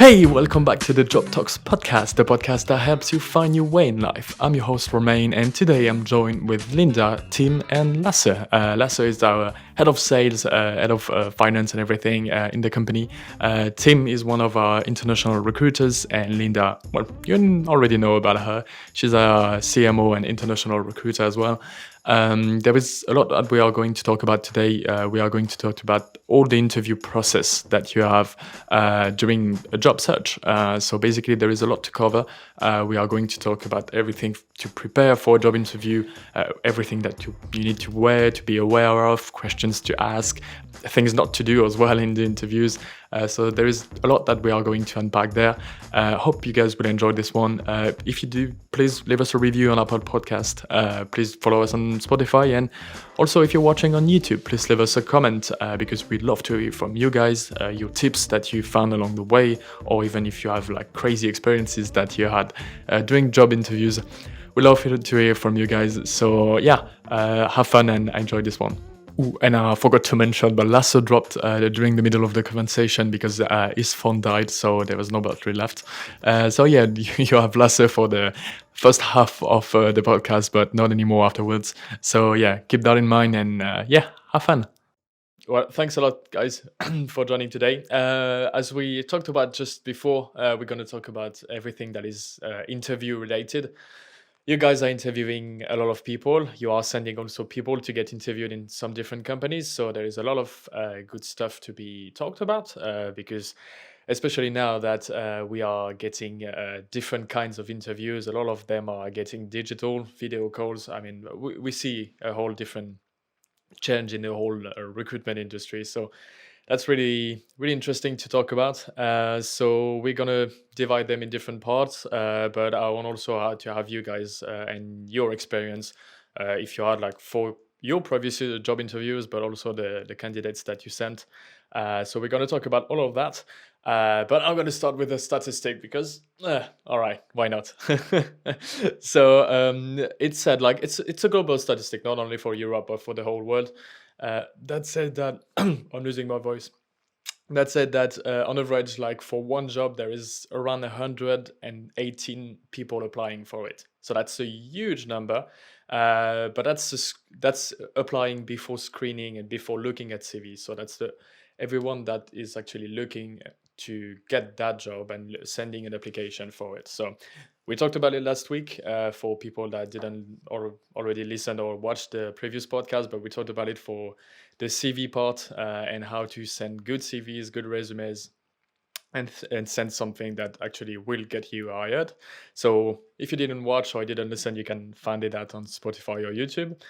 Hey, welcome back to the Job Talks podcast, the podcast that helps you find your way in life. I'm your host, Romain, and today I'm joined with Linda, Tim, and Lasse. Lasse is our head of sales, head of finance, and everything in the company. Tim is one of our international recruiters, and Linda, well, you already know about her. She's our CMO and international recruiter as well. There is a lot that we are going to talk about today. We are going to talk about all the interview process that you have during a job search. So basically, there is a lot to cover. We are going to talk about everything to prepare for a job interview, everything that you need to wear, to be aware of, questions to ask, things not to do as well in the interviews. So there is a lot that we are going to unpack there. Hope you guys will enjoy this one. If you do, please leave us a review on Apple Podcast. Please follow us on Spotify, and also if you're watching on YouTube, please leave us a comment because we'd love to hear from you guys, your tips that you found along the way, or even if you have like crazy experiences that you had during job interviews. We love to hear from you guys. So yeah, have fun and enjoy this one. Ooh, and I forgot to mention, but Lasso dropped during the middle of the conversation because his phone died, so there was no battery left. So yeah, you have Lasso for the first half of the podcast, but not anymore afterwards. So yeah, keep that in mind, and yeah, have fun. Well, thanks a lot, guys, for joining today. As we talked about just before, we're going to talk about everything that is interview related. You guys are interviewing a lot of people. You are sending also people to get interviewed in some different companies. So there is a lot of good stuff to be talked about because, especially now that we are getting different kinds of interviews, a lot of them are getting digital video calls. I mean, we see a whole different change in the whole recruitment industry. So that's really interesting to talk about. So we're gonna divide them in different parts, but I want also to have you guys and your experience, if you had like for your previous job interviews, but also the candidates that you sent. So we're gonna talk about all of that. But I'm gonna start with a statistic because, all right, why not? So it said like it's a global statistic, not only for Europe but for the whole world. That said that I'm losing my voice. That said that on average, like for one job, there is around 118 people applying for it. So that's a huge number. But that's applying before screening and before looking at CVs. So that's the everyone that is actually looking to get that job and sending an application for it. So we talked about it last week for people that didn't or already listen or watch the previous podcast, but we talked about it for the CV part and how to send good CVs, good resumes, and send something that actually will get you hired. So if you didn't watch or didn't listen, you can find it out on Spotify or YouTube.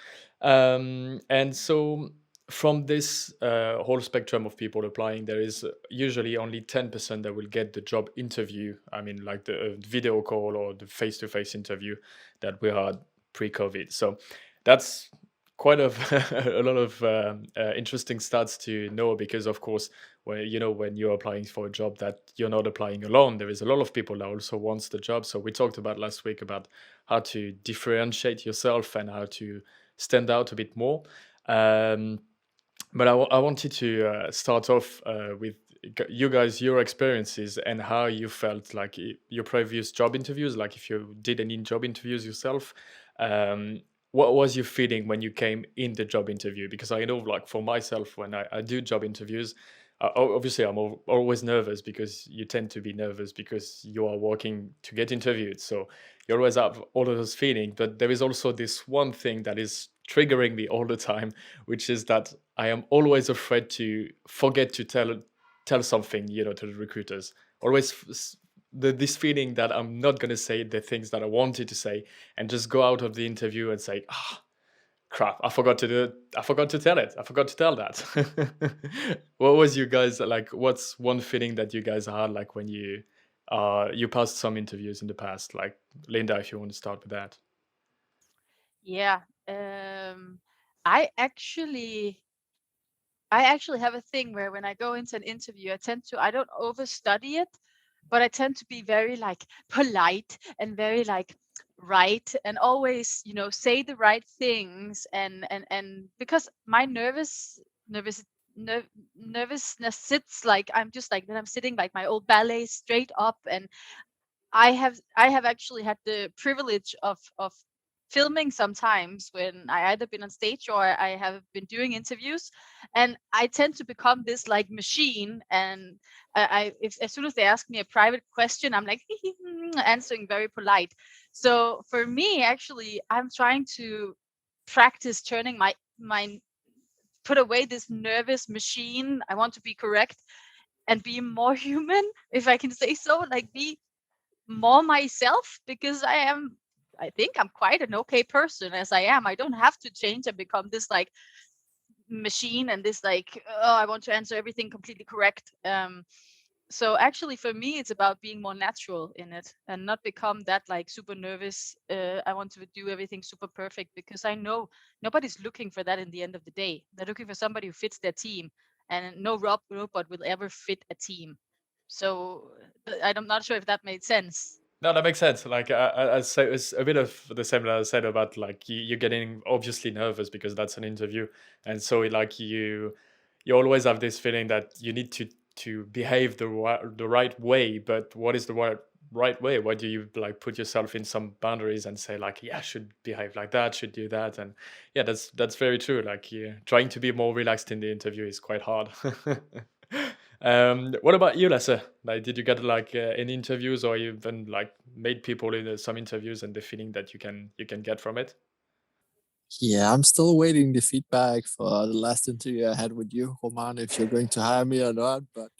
And so from this whole spectrum of people applying, there is usually only 10% that will get the job interview. I mean, like the video call or the face-to-face interview that we had pre-COVID. So that's quite a lot of interesting stats to know because, of course, when you're applying for a job that you're not applying alone, there is a lot of people that also wants the job. So we talked about last week about how to differentiate yourself and how to stand out a bit more. But I wanted to start off with you guys, your experiences and how you felt like your previous job interviews, like if you did any job interviews yourself. um, what was your feeling when you came in the job interview? Because I know, like for myself, when I do job interviews, obviously I'm always nervous because you tend to be nervous because you are working to get interviewed. So you always have all of those feelings. But there is also this one thing that is triggering me all the time, which is that I am always afraid to forget to tell something, to the recruiters. Always this feeling that I'm not gonna say the things that I wanted to say, and just go out of the interview and say, ah, crap, I forgot to do it. I forgot to tell it. I forgot to tell that. What was you guys like? What's one feeling that you guys had like when you passed some interviews in the past? Like Linda, if you want to start with that. Yeah. Um, I actually I actually have a thing where when I go into an interview, I don't overstudy it, but I tend to be very like polite and very like right and always, say the right things and because my nervous nervousness sits like I'm just like then I'm sitting like my old ballet straight up, and I have actually had the privilege of filming sometimes when I either been on stage or I have been doing interviews, and I tend to become this like machine. And if as soon as they ask me a private question, I'm like answering very polite. So for me, actually, I'm trying to practice turning my put away this nervous machine. I want to be correct and be more human, if I can say so, like be more myself, because I think I'm quite an okay person as I am. I don't have to change and become this like machine and this like, oh, I want to answer everything completely correct. So actually for me it's about being more natural in it and not become that like super nervous. I want to do everything super perfect, because I know nobody's looking for that in the end of the day. They're looking for somebody who fits their team, and no robot will ever fit a team. So I'm not sure if that made sense. No, that makes sense. Like I say, it's a bit of the same that I said about like you're getting obviously nervous because that's an interview, and so like you always have this feeling that you need to behave the right way. But what is the right way? Why do you like put yourself in some boundaries and say like, yeah, I should behave like that, should do that, and yeah, that's very true. Like trying to be more relaxed in the interview is quite hard. What about you, Lasse? Like, did you get like any interviews, or even like made people in some interviews, and the feeling that you can get from it? Yeah, I'm still waiting the feedback for the last interview I had with you, Roman, if you're going to hire me or not. But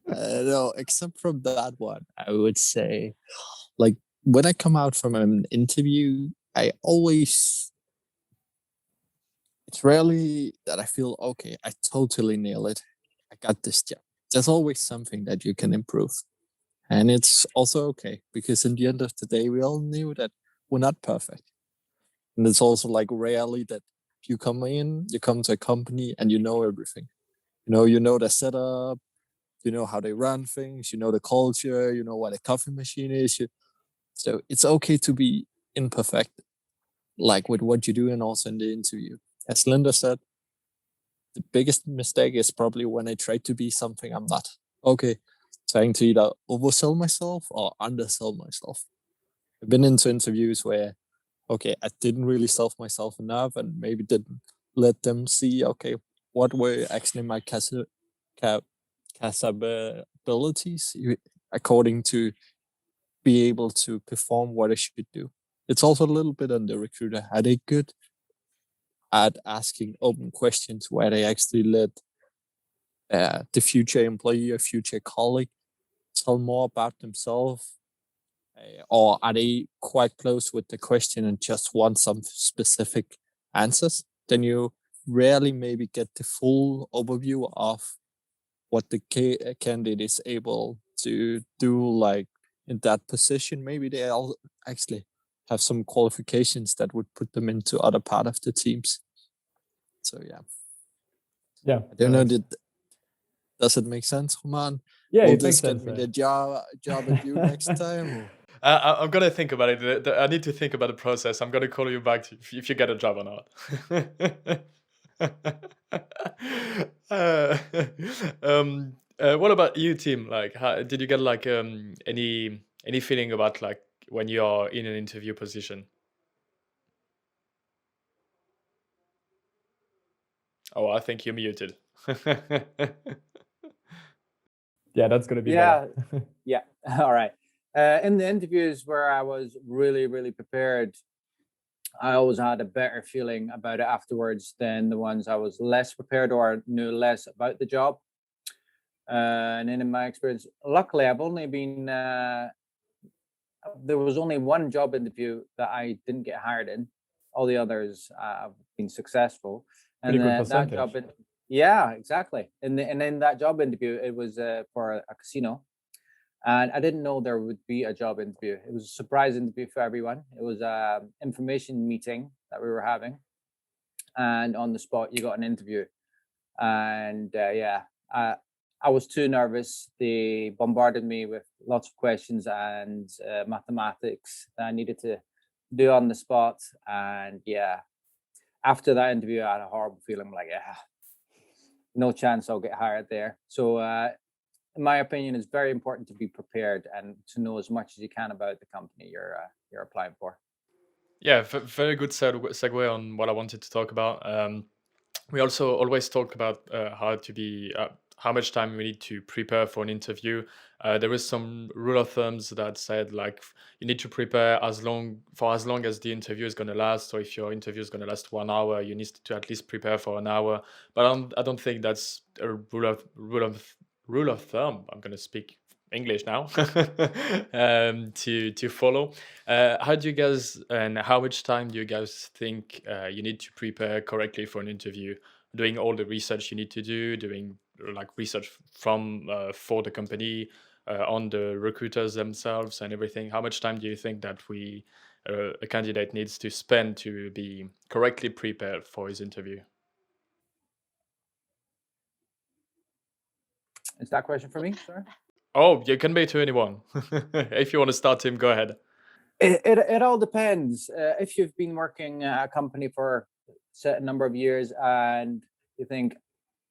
no, except from that one, I would say, like, when I come out from an interview, it's rarely that I feel, okay, I totally nail it. I got this job. There's always something that you can improve. And it's also okay, because in the end of the day, we all knew that we're not perfect. And it's also like rarely that you come to a company and you know everything. You know the setup, you know how they run things, you know the culture, you know what a coffee machine is. So it's okay to be imperfect, like with what you do and also in the interview. As Linda said, the biggest mistake is probably when I try to be something I'm not. Okay, trying to either oversell myself or undersell myself. I've been into interviews where, okay, I didn't really sell myself enough and maybe didn't let them see, okay, what were actually my capabilities according to be able to perform what I should do. It's also a little bit on the recruiter. Are they good at asking open questions where they actually let the future employee or future colleague tell more about themselves? Or are they quite close with the question and just want some specific answers? Then you rarely maybe get the full overview of what the candidate is able to do, like in that position. Maybe they all actually have some qualifications that would put them into other part of the teams. So yeah, Yeah, I don't know. Does it make sense, Roman? yeah, Will it makes this get sense. me the job at you next time? Or? I'm gonna think about it. I need to think about the process. I'm gonna call you back if you get a job or not. uh, what about you, Tim? Like, did you get like any feeling about like when you're in an interview position? Oh, I think you're muted. Yeah, that's gonna be Yeah, better. yeah. All right. In the interviews where I was really, really prepared, I always had a better feeling about it afterwards than the ones I was less prepared or knew less about the job. And in my experience, luckily, I've only been there was only one job interview that I didn't get hired in. All the others have been successful. Pretty And good that job, percentage. yeah, exactly. And in that job interview, it was for a casino, and I didn't know there would be a job interview. It was a surprise interview for everyone. It was a information meeting that we were having, and on the spot, you got an interview. And yeah, I was too nervous. They bombarded me with lots of questions and mathematics that I needed to do on the spot. And yeah, after that interview, I had a horrible feeling like, yeah, no chance I'll get hired there. So, in my opinion, it's very important to be prepared and to know as much as you can about the company you're applying for. Yeah, very good segue on what I wanted to talk about. We also always talk about how much time we need to prepare for an interview. There is some rule of thumbs that said like you need to prepare as long as the interview is going to last. So if your interview is going to last 1 hour, you need to at least prepare for an hour. But I don't think that's a rule of thumb. I'm going to speak English now to follow. How do you guys and how much time do you guys think you need to prepare correctly for an interview? Doing all the research you need to do, doing like research from for the company, on the recruiters themselves and everything. How much time do you think that a candidate needs to spend to be correctly prepared for his interview? Is that question for me? Sorry. Oh, you can be to anyone. If you want to start, Tim, go ahead. It all depends. If you've been working at a company for a certain number of years and you think,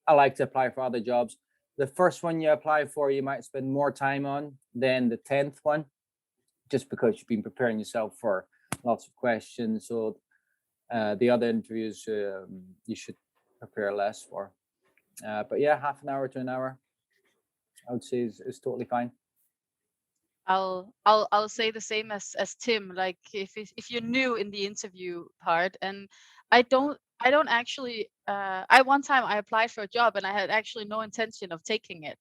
I like to apply for other jobs, the first one you apply for, you might spend more time on than the 10th one, just because you've been preparing yourself for lots of questions. So the other interviews you should prepare less for. But yeah, half an hour to an hour, I would say is totally fine. I'll say the same as Tim. Like if you're new in the interview part, and I don't actually. One time I applied for a job and I had actually no intention of taking it,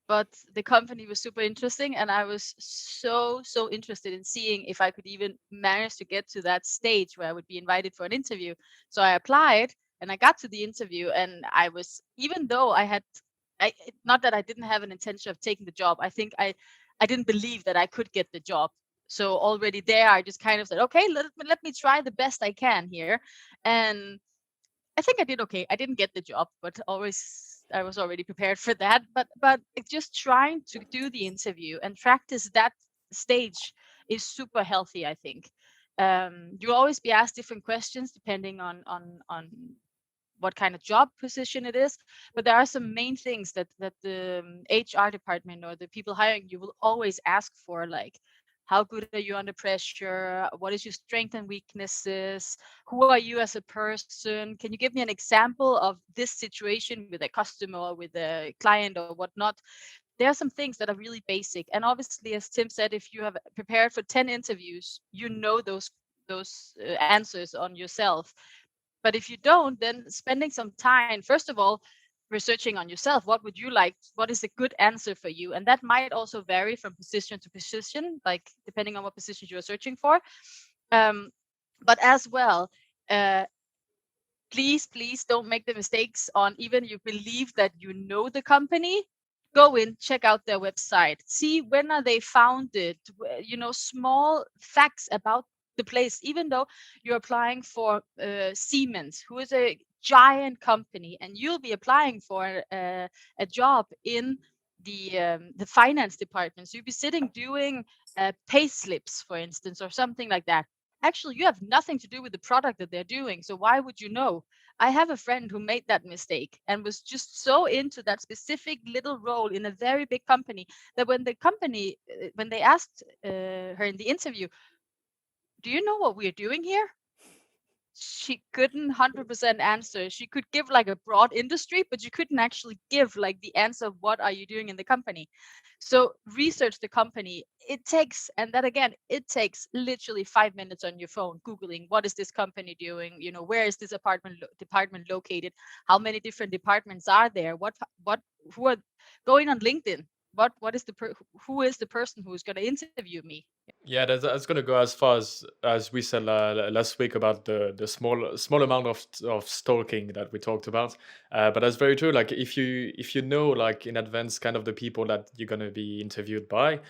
but the company was super interesting, and I was so interested in seeing if I could even manage to get to that stage where I would be invited for an interview. So I applied and I got to the interview, and I was, even though not that I didn't have an intention of taking the job, I think I didn't believe that I could get the job. So already there, I just kind of said, okay, let me try the best I can here. And I think I did okay. I didn't get the job, but I was already prepared for that. But just trying to do the interview and practice that stage is super healthy, I think. You'll always be asked different questions depending on what kind of job position it is, but there are some main things that the HR department or the people hiring you will always ask for, like how good are you under pressure, what is your strength and weaknesses, who are you as a person, can you give me an example of this situation with a customer or with a client or whatnot. There are some things that are really basic, and obviously, as Tim said, if you have prepared for 10 interviews, you know those answers on yourself. But if you don't, then spending some time, first of all, researching on yourself, what would you like, what is a good answer for you, and that might also vary from position to position, like depending on what position you are searching for. But as well, please don't make the mistakes on, even you believe that you know the company, go in, check out their website, see when are they founded, small facts about the place. Even though you're applying for Siemens, who is a giant company, and you'll be applying for a job in the finance department, so you'll be sitting doing pay slips, for instance, or something like that. Actually, you have nothing to do with the product that they're doing, so why would you know? I have a friend who made that mistake and was just so into that specific little role in a very big company that when they asked her in the interview, do you know what we're doing here? She couldn't 100% answer. She could give like a broad industry, but she couldn't actually give like the answer of what are you doing in the company. So research the company. It takes literally 5 minutes on your phone, Googling what is this company doing? Where is this department located? How many different departments are there? Who are going on LinkedIn? Who is the person who is going to interview me? Yeah, that's going to go as far as we said last week about the small amount of stalking that we talked about. But that's very true. Like if you know like in advance kind of the people that you're going to be interviewed by,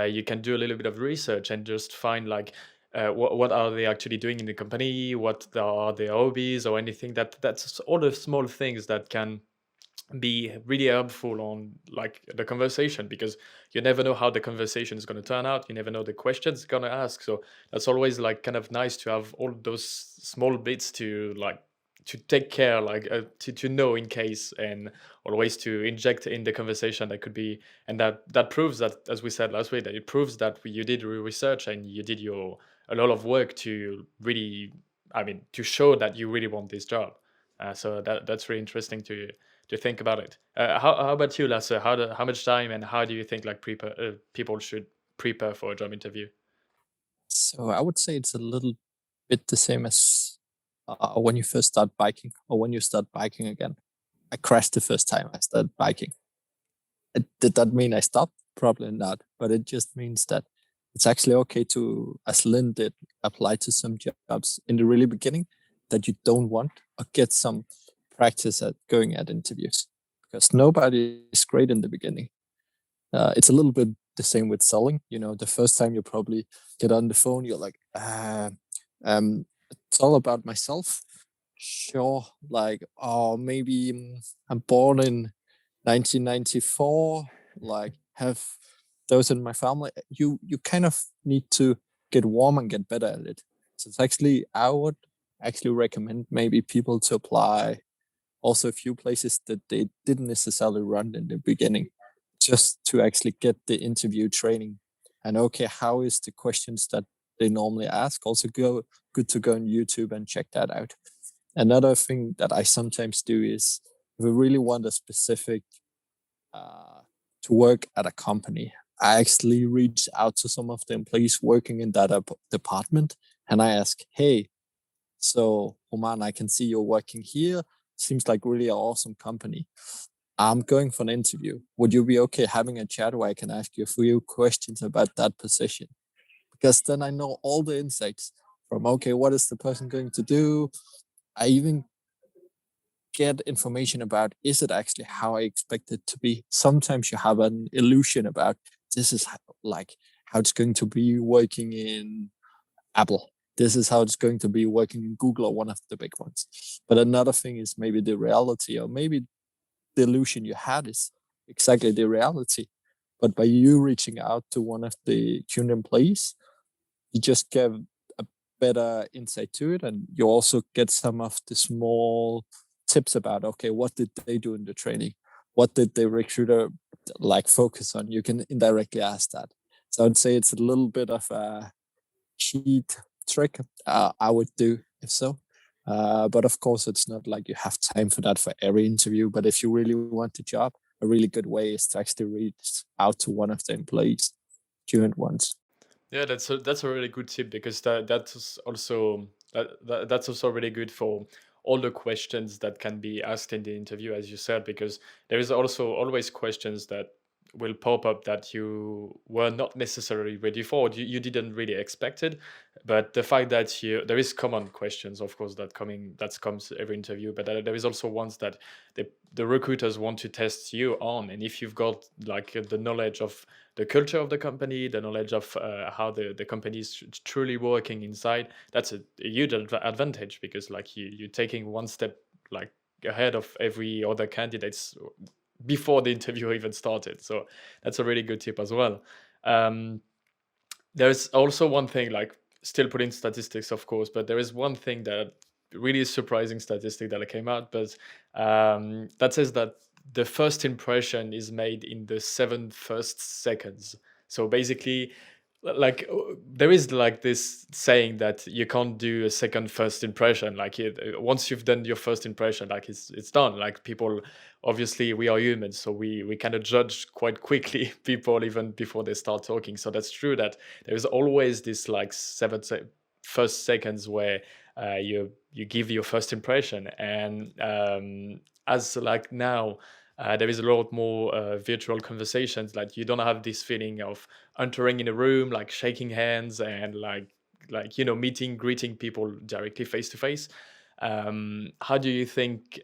you can do a little bit of research and just find like what are they actually doing in the company, what are their hobbies or anything. That's all the small things that can be really helpful on like the conversation, because you never know how the conversation is going to turn out, you never know the questions going to ask. So that's always like kind of nice to have all those small bits to like to take care, like to know in case, and always to inject in the conversation that could be, and that proves that, as we said last week, that it proves that you did your research and you did your a lot of work to really, I mean, to show that you really want this job. So that's really interesting to think about it. How about you, Lasse? How much time and how do you think like people should prepare for a job interview? So I would say it's a little bit the same as when you first start biking or when you start biking again. I crashed the first time I started biking. Did that mean I stopped? Probably not. But it just means that it's actually okay to, as Lynn did, apply to some jobs in the really beginning that you don't want, or get some practice at going at interviews, because nobody is great in the beginning. It's a little bit the same with selling. You know, the first time you probably get on the phone, you're like, it's all about myself. Sure, like, oh, maybe I'm born in 1994. Like, have those in my family. You kind of need to get warm and get better at it. So it's actually, I would actually recommend maybe people to apply also a few places that they didn't necessarily run in the beginning, just to actually get the interview training. And okay, how is the questions that they normally ask? Also good to go on YouTube and check that out. Another thing that I sometimes do is, if I really want a specific to work at a company, I actually reach out to some of the employees working in that department, and I ask, hey, so Oman, I can see you're working here. Seems like really an awesome company. I'm going for an interview. Would you be okay having a chat where I can ask you a few questions about that position? Because then I know all the insights from, okay, what is the person going to do? I even get information about, is it actually how I expect it to be? Sometimes you have an illusion about, this is like how it's going to be working in Apple. This is how it's going to be working in Google, or one of the big ones. But another thing is maybe the reality, or maybe the illusion you had is exactly the reality. But by you reaching out to one of the current employees, you just get a better insight to it, and you also get some of the small tips about, okay, what did they do in the training? What did the recruiter like focus on? You can indirectly ask that. So I'd say it's a little bit of a cheat trick I would do if so. But of course, it's not like you have time for that for every interview. But if you really want the job, a really good way is to actually reach out to one of the employees, current ones. Yeah, that's a really good tip, because that's also really good for all the questions that can be asked in the interview, as you said, because there is also always questions that will pop up that you were not necessarily ready for, you didn't really expect it. But the fact that there is common questions, of course, that comes every interview, but there is also ones that the recruiters want to test you on, and if you've got like the knowledge of the culture of the company, the knowledge of how the company is truly working inside, that's a huge advantage, because like you're taking one step like ahead of every other candidates before the interview even started. So that's a really good tip as well. There's also one thing, like, still putting statistics, of course, but there is one thing that really surprising statistic that came out, but that says that the first impression is made in the 7 first seconds. So basically, like, there is like this saying that you can't do a second first impression. Like, once you've done your first impression, like it's done. Like, people, obviously we are humans, so we kind of judge quite quickly people even before they start talking. So that's true that there is always this like first seconds where you give your first impression. And as like now, there is a lot more virtual conversations. Like, you don't have this feeling of entering in a room, like shaking hands and meeting, greeting people directly face to face. How do you think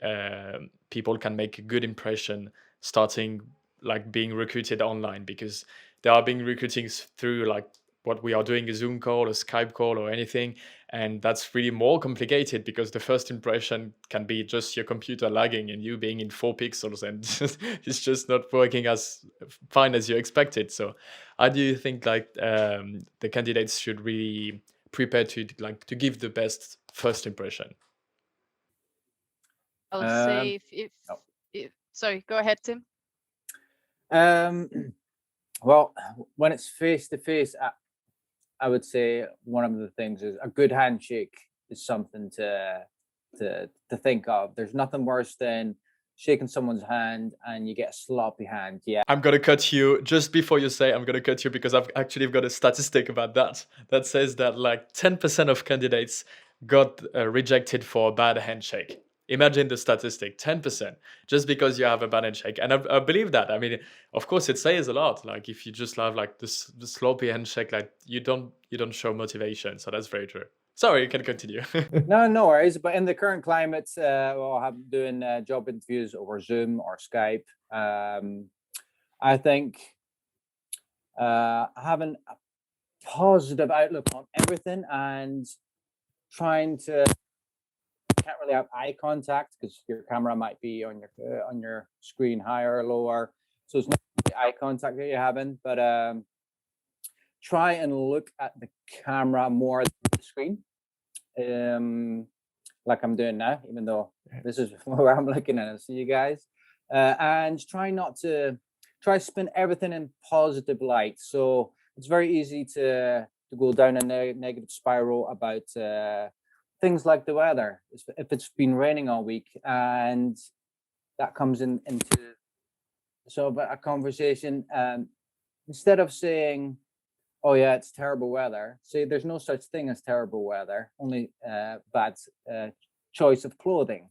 people can make a good impression starting like being recruited online? Because they are being recruiting through like what we are doing, a Zoom call, a Skype call, or anything. And that's really more complicated, because the first impression can be just your computer lagging and you being in 4 pixels, and it's just not working as fine as you expected. So how do you think like the candidates should really prepare to give the best first impression? I would Um, say oh. sorry, go ahead, Tim. Um, well, when it's face to face, I would say one of the things is a good handshake is something to think of. There's nothing worse than shaking someone's hand and you get a sloppy hand. Yeah. I'm gonna cut you just before you say I'm gonna cut you because I've actually got a statistic about that that says that like 10% of candidates got rejected for a bad handshake. Imagine the statistic, 10%, just because you have a bad handshake. And I believe that. I mean, of course, it says a lot. Like if you just have like this the sloppy handshake, like you don't show motivation. So that's very true. Sorry, you can continue. No worries. But in the current climate, well, I'm doing job interviews over Zoom or Skype. I think having a positive outlook on everything and trying to can't really have eye contact because your camera might be on your screen higher or lower, so it's not really eye contact that you're having, but try and look at the camera more than the screen, like I'm doing now, even though this is where I'm looking at it. See you guys, and try spin everything in positive light. So it's very easy to go down a negative spiral about things like the weather. If it's been raining all week and that comes into sort of a conversation, instead of saying, oh yeah, it's terrible weather, say there's no such thing as terrible weather, only bad choice of clothing.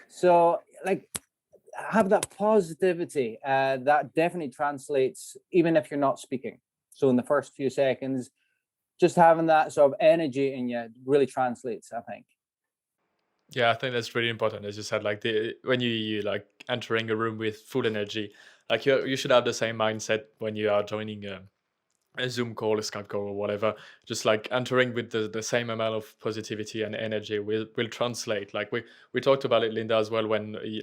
So like have that positivity, that definitely translates even if you're not speaking. So in the first few seconds, just having that sort of energy in you really translates, I think. Yeah, I think that's really important. As you said, like when you like entering a room with full energy, like you should have the same mindset when you are joining a Zoom call, a Skype call, or whatever. Just like entering with the same amount of positivity and energy will translate. Like we talked about it, Linda, as well.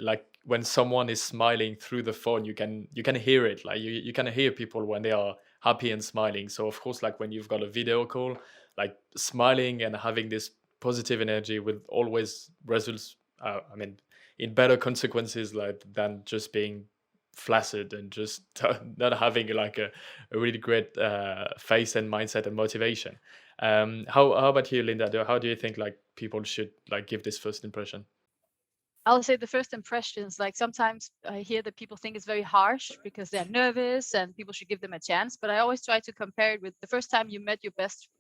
Like when someone is smiling through the phone, you can hear it. Like you can hear people when they are happy and smiling. So of course, like when you've got a video call, like smiling and having this positive energy will always results. I mean, in better consequences, like than just being flaccid and just not having like a really great face and mindset and motivation. How about you, Linda? How do you think like people should like give this first impression? I'll say the first impressions, like sometimes I hear that people think it's very harsh because they're nervous and people should give them a chance. But I always try to compare it with the first time you met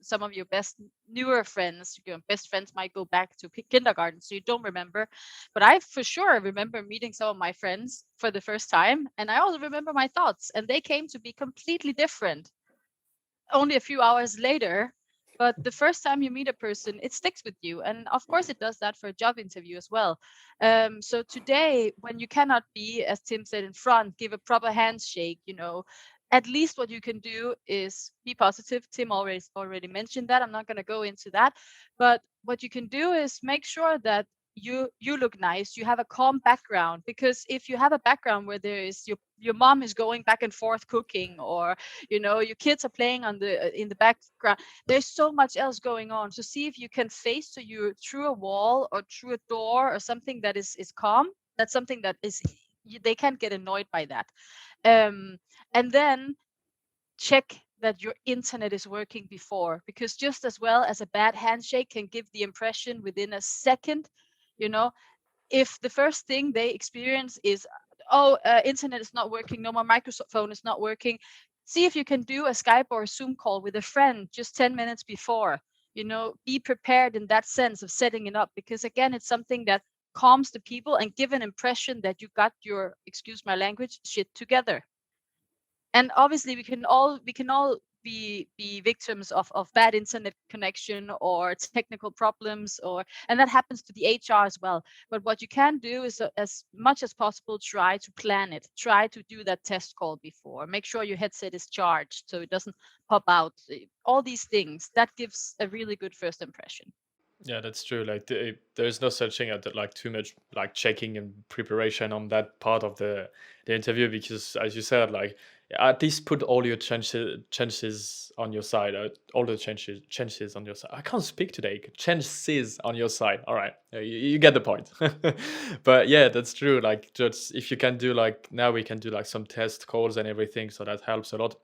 some of your best newer friends. Your best friends might go back to kindergarten, so you don't remember. But I for sure remember meeting some of my friends for the first time. And I also remember my thoughts, and they came to be completely different only a few hours later. But the first time you meet a person, it sticks with you. And of course it does that for a job interview as well. So today, when you cannot be, as Tim said, in front, give a proper handshake, at least what you can do is be positive. Tim already mentioned that. I'm not going to go into that. But what you can do is make sure that you look nice, you have a calm background, because if you have a background where there is your mom is going back and forth cooking, or your kids are playing in the background, there's so much else going on. So see if you can face to you through a wall or through a door or something that is calm. That's something that is they can't get annoyed by that. And then check that your internet is working before, because just as well as a bad handshake can give the impression within a second, if the first thing they experience is, internet is not working, no, my microphone is not working, see if you can do a Skype or a Zoom call with a friend just 10 minutes before. Be prepared in that sense of setting it up, because again, it's something that calms the people and give an impression that you got your, excuse my language, shit together. And obviously we can all be victims of bad internet connection or technical problems, and that happens to the HR as well. But what you can do is, as much as possible, try to plan it, try to do that test call before, make sure your headset is charged so it doesn't pop out. All these things, that gives a really good first impression. Yeah, that's true. Like there's no such thing as like too much like checking and preparation on that part of the interview, because as you said, like at least put all your chances on your side, all the chances on your side. I can't speak today. Chances on your side. All right, you get the point. But yeah, that's true. Like, just if you can do, like, now we can do like some test calls and everything, so that helps a lot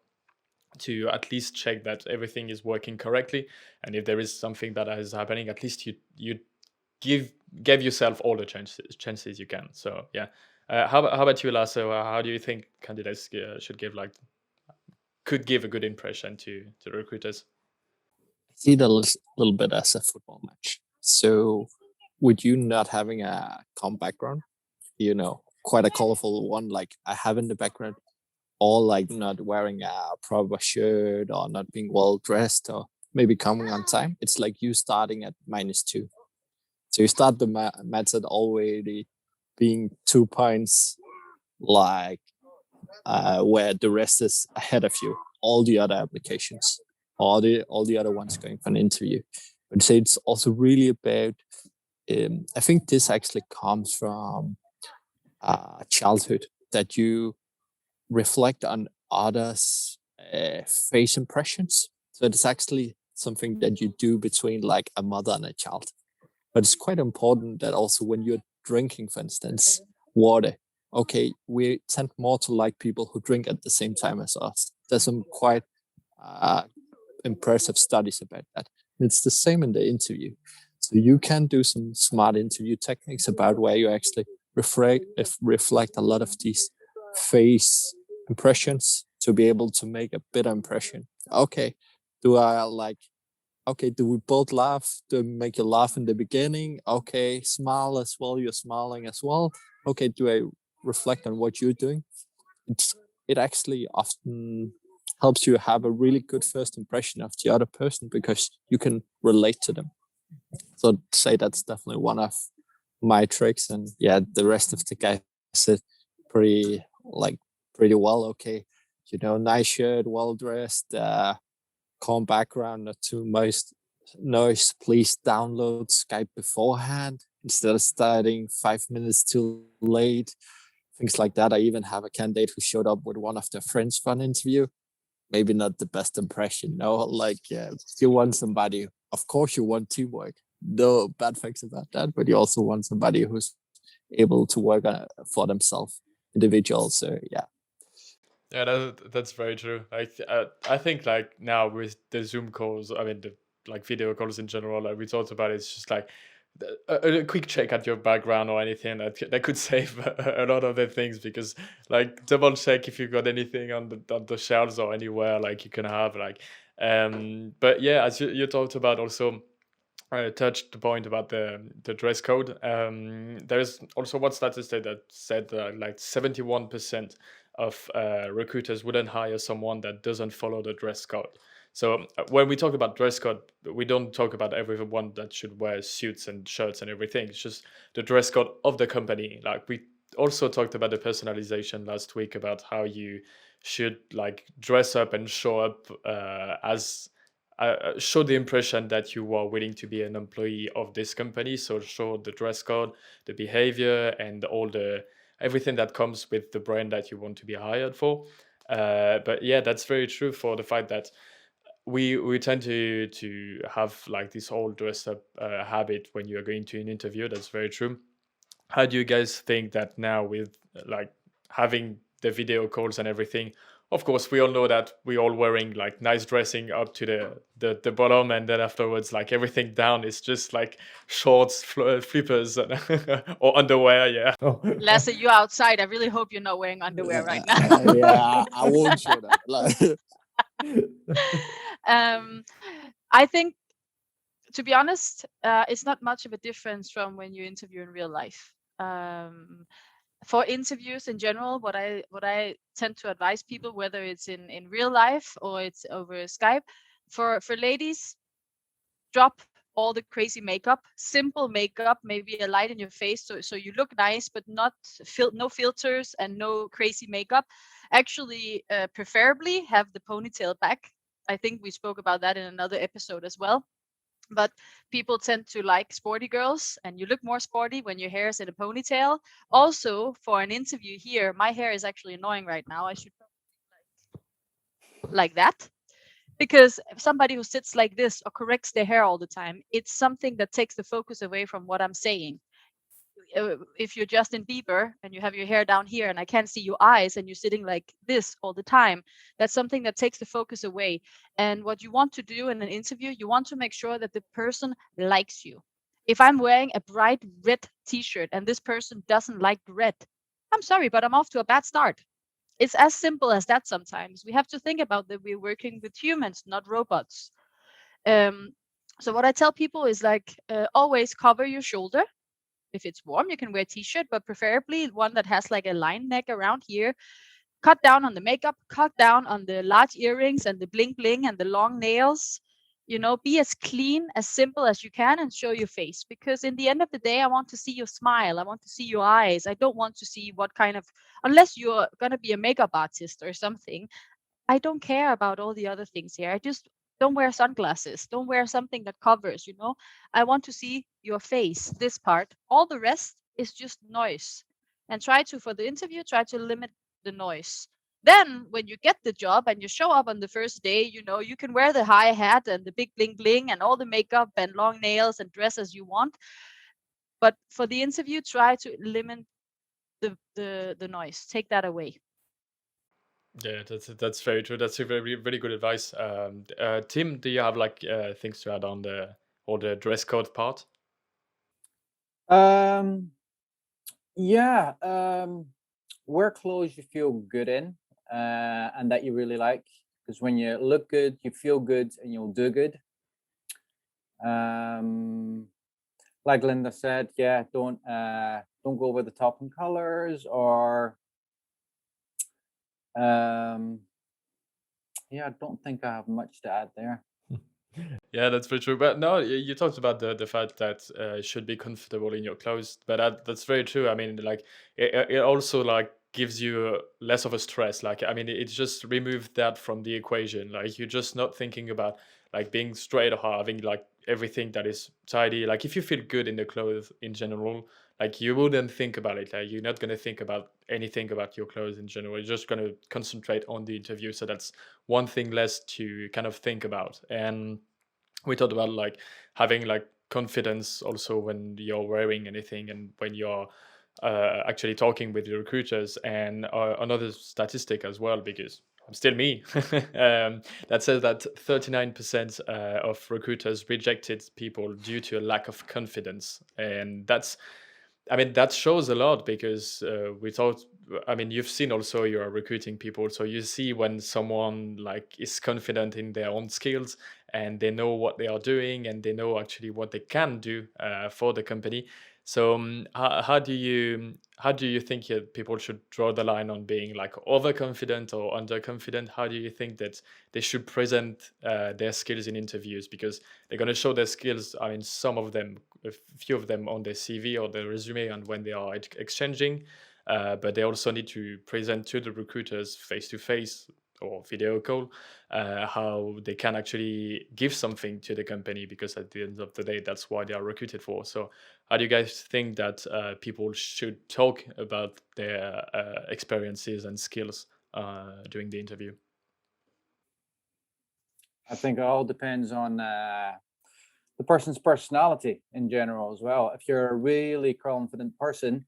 to at least check that everything is working correctly. And if there is something that is happening, at least you give yourself all the chances you can. So yeah. How about you, Lasse? How do you think candidates should could give a good impression to recruiters? I see it a little bit as a football match. So, with you not having a comp background, quite a colorful one like I have in the background, or like not wearing a proper shirt or not being well dressed or maybe coming on time, it's like you starting at -2. So you start the match at already being 2 points, like where the rest is ahead of you, all the other applications, all the other ones going for an interview. But say it's also really about. I think this actually comes from childhood, that you reflect on others' face impressions. So it's actually something that you do between like a mother and a child. But it's quite important that also when you're drinking, for instance, water, okay, we tend more to like people who drink at the same time as us. There's some quite impressive studies about that. And it's the same in the interview. So you can do some smart interview techniques about where you actually reflect a lot of these face impressions to be able to make a better impression. Okay, do we both laugh? Do I make you laugh in the beginning? Okay, smile as well. You're smiling as well. Okay, do I reflect on what you're doing? It actually often helps you have a really good first impression of the other person because you can relate to them. So I'd say that's definitely one of my tricks. And yeah, the rest of the guys said pretty well. Okay, nice shirt, well dressed, calm background, not too much noise. Please download Skype beforehand instead of starting 5 minutes too late. Things like that. I even have a candidate who showed up with one of their friends for an interview. Maybe not the best impression. No, like you want somebody. Of course, you want teamwork. No bad things about that, but you also want somebody who's able to work for themselves, individual. So yeah. Yeah, that's very true. Like, I think like now with the Zoom calls, I mean, the like video calls in general, like we talked about, it's just like a quick check at your background or anything that could save a lot of the things, because like double check if you got anything on the shelves or anywhere like you can have like. But yeah, as you talked about also. Touched the point about the dress code. There's also one statistic that said like 71% of recruiters wouldn't hire someone that doesn't follow the dress code. So when we talk about dress code, we don't talk about everyone that should wear suits and shirts and everything. It's just the dress code of the company. Like we also talked about the personalization last week, about how you should like dress up and show up as show the impression that you are willing to be an employee of this company. So show the dress code, the behavior, and everything that comes with the brand that you want to be hired for. But yeah, that's very true for the fact that we tend to have like this whole dress up habit when you are going to an interview. That's very true. How do you guys think that now with like having the video calls and everything? Of course, we all know that we're all wearing like nice dressing up to the bottom, and then afterwards, like everything down is just like shorts, flippers, or underwear. Yeah. Lasse, you're outside. I really hope you're not wearing underwear right now. Yeah, I won't show that. Like, I think, to be honest, it's not much of a difference from when you interview in real life. For interviews in general, what I tend to advise people, whether it's in real life or it's over Skype, for ladies, drop all the crazy makeup, simple makeup, maybe a light in your face so you look nice, but no filters and no crazy makeup. Actually, preferably have the ponytail back. I think we spoke about that in another episode as well. But people tend to like sporty girls, and you look more sporty when your hair is in a ponytail. Also, for an interview here, my hair is actually annoying right now. I should like that. Because somebody who sits like this or corrects their hair all the time, it's something that takes the focus away from what I'm saying. If you're Justin Bieber and you have your hair down here and I can't see your eyes and you're sitting like this all the time, that's something that takes the focus away. And what you want to do in an interview, you want to make sure that the person likes you. If I'm wearing a bright red t-shirt and this person doesn't like red, I'm sorry, but I'm off to a bad start. It's as simple as that. Sometimes we have to think about that we're working with humans, not robots. So what I tell people is like, always cover your shoulder. If it's warm, you can wear a t-shirt, but preferably one that has like a line neck around here. Cut down on the makeup, cut down on the large earrings and the bling bling and the long nails. Be as clean, as simple as you can and show your face. Because in the end of the day, I want to see your smile. I want to see your eyes. I don't want to see what kind of, unless you're going to be a makeup artist or something. I don't care about all the other things here. I just don't wear sunglasses. Don't wear something that covers. I want to see your face, this part. All the rest is just noise. And for the interview, try to limit the noise. Then when you get the job and you show up on the first day, you can wear the high hat and the big bling bling and all the makeup and long nails and dress as you want. But for the interview, try to limit the noise. Take that away. Yeah, that's very true. That's a very very good advice. Tim, do you have like things to add on the dress code part? Yeah. Wear clothes you feel good in, and that you really like. Because when you look good, you feel good, and you'll do good. Like Linda said, yeah, don't go over the top in colors, or yeah, I don't think I have much to add there. Yeah, that's very true. But no, you talked about the fact that you should be comfortable in your clothes, but that's very true. I mean, like it also like gives you less of a stress. Like I mean, it just removed that from the equation. Like you're just not thinking about like being straight or having like everything that is tidy. Like if you feel good in the clothes in general, like you wouldn't think about it. Like you're not gonna think about anything about your clothes in general. You're just gonna concentrate on the interview. So that's one thing less to kind of think about. And we talked about like having like confidence also when you're wearing anything and when you're actually talking with the recruiters. And another statistic as well, because I'm still me, that says that 39% of recruiters rejected people due to a lack of confidence. And that shows a lot, because we thought, I mean, you've seen also, you're recruiting people, so you see when someone like is confident in their own skills and they know what they are doing and they know actually what they can do for the company. So how do you think people should draw the line on being like overconfident or underconfident? How do you think that they should present their skills in interviews? Because they're going to show their skills, I mean, some of them, a few of them, on their CV or their resume and when they are exchanging, but they also need to present to the recruiters face to face or video call how they can actually give something to the company, because at the end of the day, that's why they are recruited for. So how do you guys think that people should talk about their experiences and skills during the interview? I think it all depends on the person's personality in general as well. If you're a really confident person,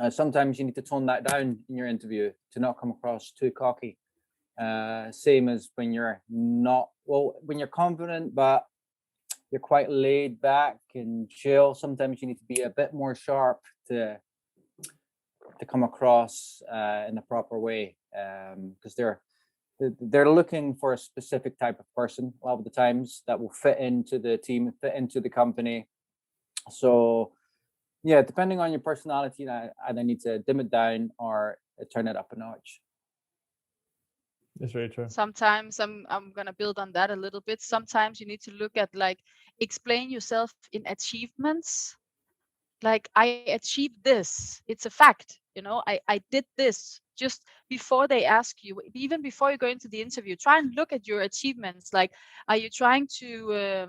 sometimes you need to tone that down in your interview to not come across too cocky. Same as when you're not, well, when you're confident, but you're quite laid back and chill. Sometimes you need to be a bit more sharp to come across in the proper way, because they're looking for a specific type of person a lot of the times that will fit into the team, fit into the company. So yeah, depending on your personality, I either need to dim it down or turn it up a notch. That's very true. Sometimes I'm gonna build on that a little bit. Sometimes you need to look at like, explain yourself in achievements. Like, I achieved this. It's a fact. I did this. Just before they ask you, even before you go into the interview, try and look at your achievements. Like, are you trying to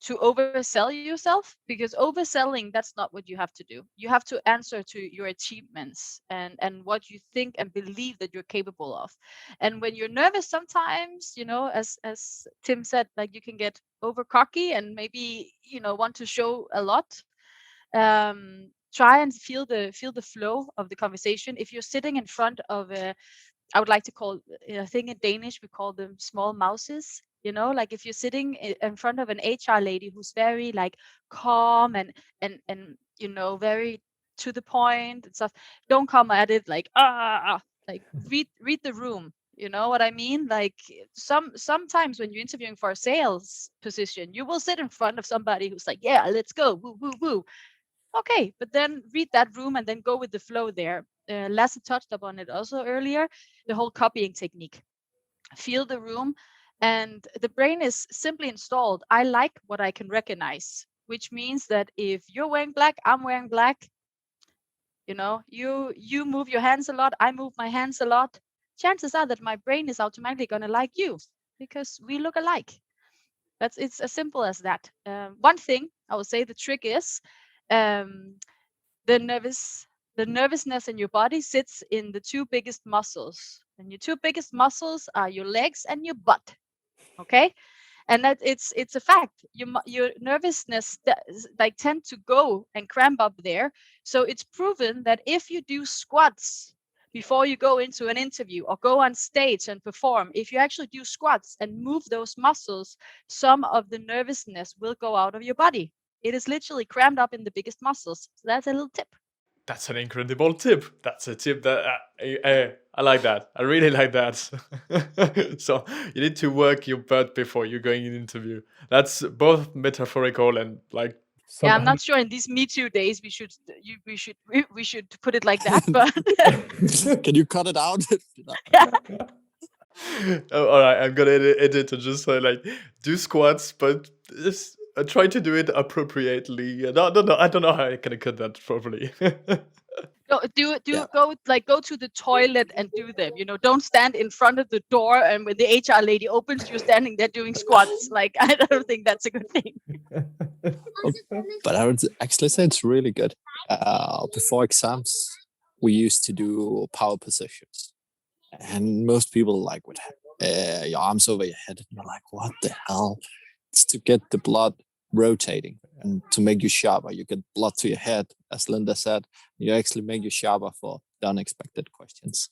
to oversell yourself, because overselling, that's not what you have to do. You have to answer to your achievements and what you think and believe that you're capable of. And when you're nervous, sometimes, as Tim said, like, you can get over cocky and maybe, want to show a lot. Try and feel the flow of the conversation. If you're sitting in front of I would like to call, I think in Danish we call them small mouses. Like, if you're sitting in front of an HR lady who's very like calm and very to the point and stuff, don't come at it like like read the room. You know what I mean? Like, sometimes when you're interviewing for a sales position, you will sit in front of somebody who's like, yeah, let's go, woo woo woo. Okay, but then read that room and then go with the flow there. Lasse touched upon it also earlier, the whole copying technique. Feel the room, and the brain is simply installed. I like what I can recognize, which means that if you're wearing black, I'm wearing black. You move your hands a lot, I move my hands a lot. Chances are that my brain is automatically going to like you because we look alike. It's as simple as that. One thing I would say, the trick is, um, the nervousness in your body sits in the two biggest muscles, and your two biggest muscles are your legs and your butt. Okay, and that it's a fact. Your nervousness like tend to go and cramp up there. So it's proven that if you do squats before you go into an interview or go on stage and perform, if you actually do squats and move those muscles, some of the nervousness will go out of your body. It is literally crammed up in the biggest muscles. So that's a little tip. That's an incredible tip. That's a tip that I like that. I really like that. So you need to work your butt before you're going in an interview. That's both metaphorical and like. Yeah, I'm not sure in these Me Too days we should put it like that, but Can you cut it out? Oh, all right, I'm gonna edit and just say like do squats, but try to do it appropriately. No, I don't know how I can cut that properly. no, Yeah. go to the toilet and do them. Don't stand in front of the door and when the HR lady opens, you're standing there doing squats. Like, I don't think that's a good thing. But I would actually say it's really good. Before exams, we used to do power positions, and most people like would have your arms over your head, and you're like, "What the hell?" It's to get the blood rotating and to make you sharper. You get blood to your head, as Linda said. You actually make you sharper for the unexpected questions.